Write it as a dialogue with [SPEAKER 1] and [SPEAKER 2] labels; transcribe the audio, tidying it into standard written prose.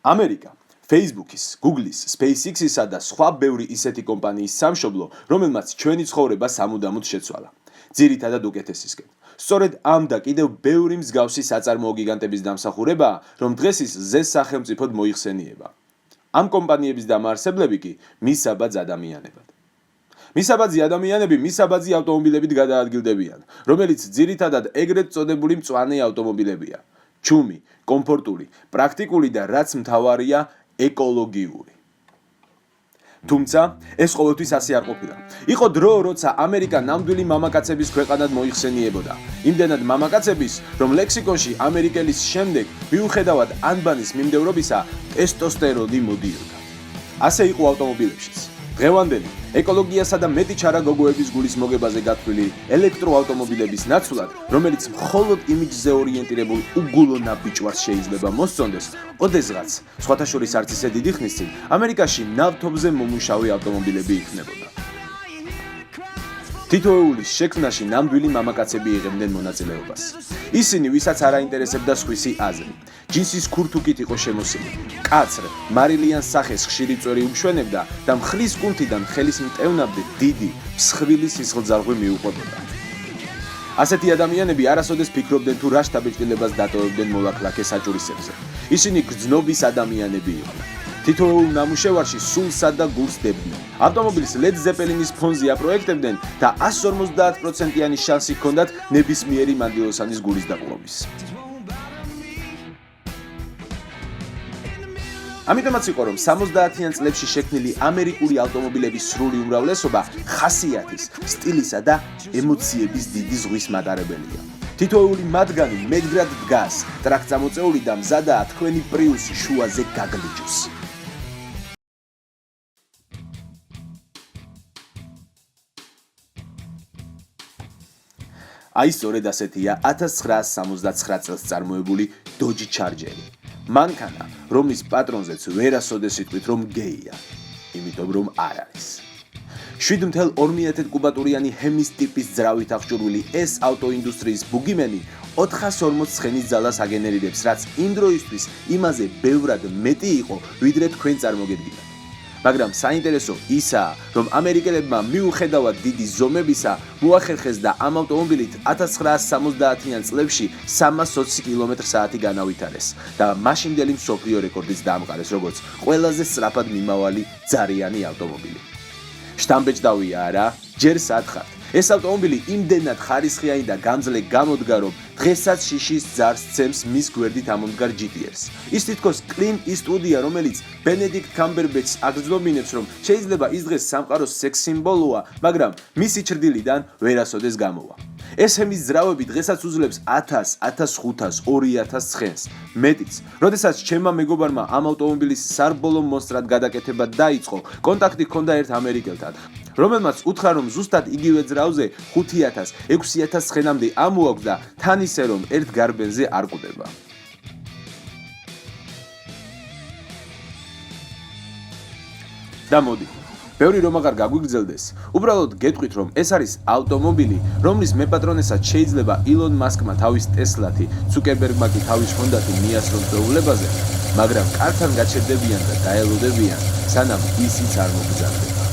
[SPEAKER 1] ამერიკა Facebook-ის, Google-ის, SpaceX-ისა და სხვა ბევრი ისეთი კომპანიის სამშობლო, რომელმაც ჩვენი ცხოვრება სამუდამოდ შეცვალა. ძირითადად უკეთესისკენ. სწორედ ამ და კიდევ ბევრი მსგავსი საწარმოო გიგანტების დამსახურებაა, რომ დღეს ის ზეს სახელმწიფოდ მოიხსენიება. ამ კომპანიების დამაარსებლები კი მისაბაძ ადამიანებად. მისაბაძი ადამიანები მისაბაძი ავტომობილებით გადაადგილდებიან, რომელიც ძირითადად ეგრეთ წოდებული მწვანე ავტომობილებია. ჩუმი, კომფორტული, პრაქტიკული და რაც მთავარია, ეკოლოგიური. თუმცა, ეს ყოველთვის ასე არ ყოფილა. იყო დრო, როცა ამერიკა ნამდვილი მამაკაცების ქვეყანად მოიხსენიებოდა. იმდენად მამაკაცების, რომ ლექსიკონში ამერიკელის შემდეგ, მიუხედავად ანბანის მიმდევრობისა, ტესტოსტერონი მოდიოდა. ასე იყო ავტომობილებშიც. დღევანდელი, ეკოლოგიასა და მეტი ჩარა გოგოების გულის მოგებაზე გათვლილი ელექტროავტომობილების ნაცვლად, რომელიც მხოლოდ იმიჯზე ორიენტირებულ უგულო ნაბიჯვარს შეიძლება მოსწონდეს, ოდესღაც, სხვათა შორის არც ისე დიდი ხნის წინ, ამერიკაში ნავთობზე მომუშავე ავტომობილები იქნებოდა. თითოეულის შექმნაში ნამდვილი მამაკაცები იღებდნენ მონაწილეობას. ისინი, ვისაც არ აინტერესებდა სხვისი აზრი, ჯინსის ქურთუკით იყო შემოსილი. კაცრ, მარილიანს სახეს ხშირი წვერი უშვენებდა და მხლის კუნთიდან ხელის მტევნამდე დიდი, მსხვილი სისხლძარღვი მიუყვებოდა. ასეთი ადამიანები არასოდეს ფიქრობდნენ თუ რა შთაბეჭდილებას დატოვებდნენ მოლაქლაქე საჭურისებზე. ისინი გრძნობის ადამიანები იყვნენ. თითოეულ ნამუშევარში სულსა და გულს დებდნენ. ავტომობილის ლედ ზეპელინის ფონზე აპროექტებდნენ და 150%-იანი შანსი ჰქონდათ ნებისმიერი მანდილოსანის გულის დაყრობის. ამიტომაც იყო, რომ 70-იან წლებში შექმნილი ამერიკული ავტომობილების სრული უმრავლესობა ხასიათის, სტილისა და ემოციების დიდი ზღვის მატარებელია. თითოეული მათგანი მედგრად დგას, ტრაქწამოწეული და მზადაა თქვენი პრიუსი შუაზე გაგლიჯოს. აი სწორედ ასეთია 1979 წელს წარმოებული Dodge Charger. მანქანა, რომლის პატრონზეც ვერასოდეს იტყვით, რომ გეია, იმიტომ რომ არ არის. 7,2 კუბატურიანი ჰემის ტიპის ძრავით აღჭურვილი ეს ავტოინდუსტრიის ბუგიმენი 440 ცხენის ძალას აგენერირებს, რაც იმ დროისთვის იმაზე ბევრად მეტი იყო, ვიდრე თქვენ წარმოგედგინათ. მაგრამ საინტერესო ისაა, რომ ამერიკელებმა მიუხედავად დიდი ზომებისა, მოახერხეს და ამ ავტომობილით 1970-იან წლებში 320 კმ/სთ განავითარეს და მაშინდელი მსოფლიო რეკორდიც დაამყარეს, როგორც ყველაზე სწრაფად მიმავალი ძარიანი ავტომობილი. შთამბეჭდავია არა? ჯერ სათხართ. ეს ავტომობილი იმდენად ხარისხიანი და გამძლე გამოდგა, რომ დღესაც შიშის ძარს ცემს მის გვერდით ამომდგარ GTR-ს. ის თითქოს კლინტ ისტვუდია, რომელიც ბენედიქტ კამბერბეჩს აგრძნობინებს, რომ შეიძლება ის დღეს სამყაროს სექს სიმბოლოა, მაგრამ მისი ჩრდილიდან ვერასოდეს გამოვა. ეს ჰემის ძრავები დღესაც უძლებს 1000, 1500, 2000 ცხენს. მეტიც, როდესაც ჩემმა მეგობარმა ამ ავტომობილის სარბოლო მონსტრად გადაკეთება დაიწყო, კონტაქტი ჰქონდა ერთ ამერიკელთან, რომელმაც უთხრა, რომ ზუსტად იგივე ძრავზე 5000, 6000 ცხენამდე ამოაქვს და თან ისე, რომ ერთ გარბენზე არ კვდება. და მოდი, ბევრი რომ აღარ გაგვიგრძელდეს, უბრალოდ გეტყვით, რომ ეს არის ავტომობილი, რომლის მეპატრონესაც შეიძლება ილონ მასკმა თავის ტესლათი, ცუკერბერგმა კი თავის ჰონდათი მიასროს დოულებაზე, მაგრამ კართან გაჩერდებიან და დაელოდებიან, სანამ ისიც არ მოგზარდება.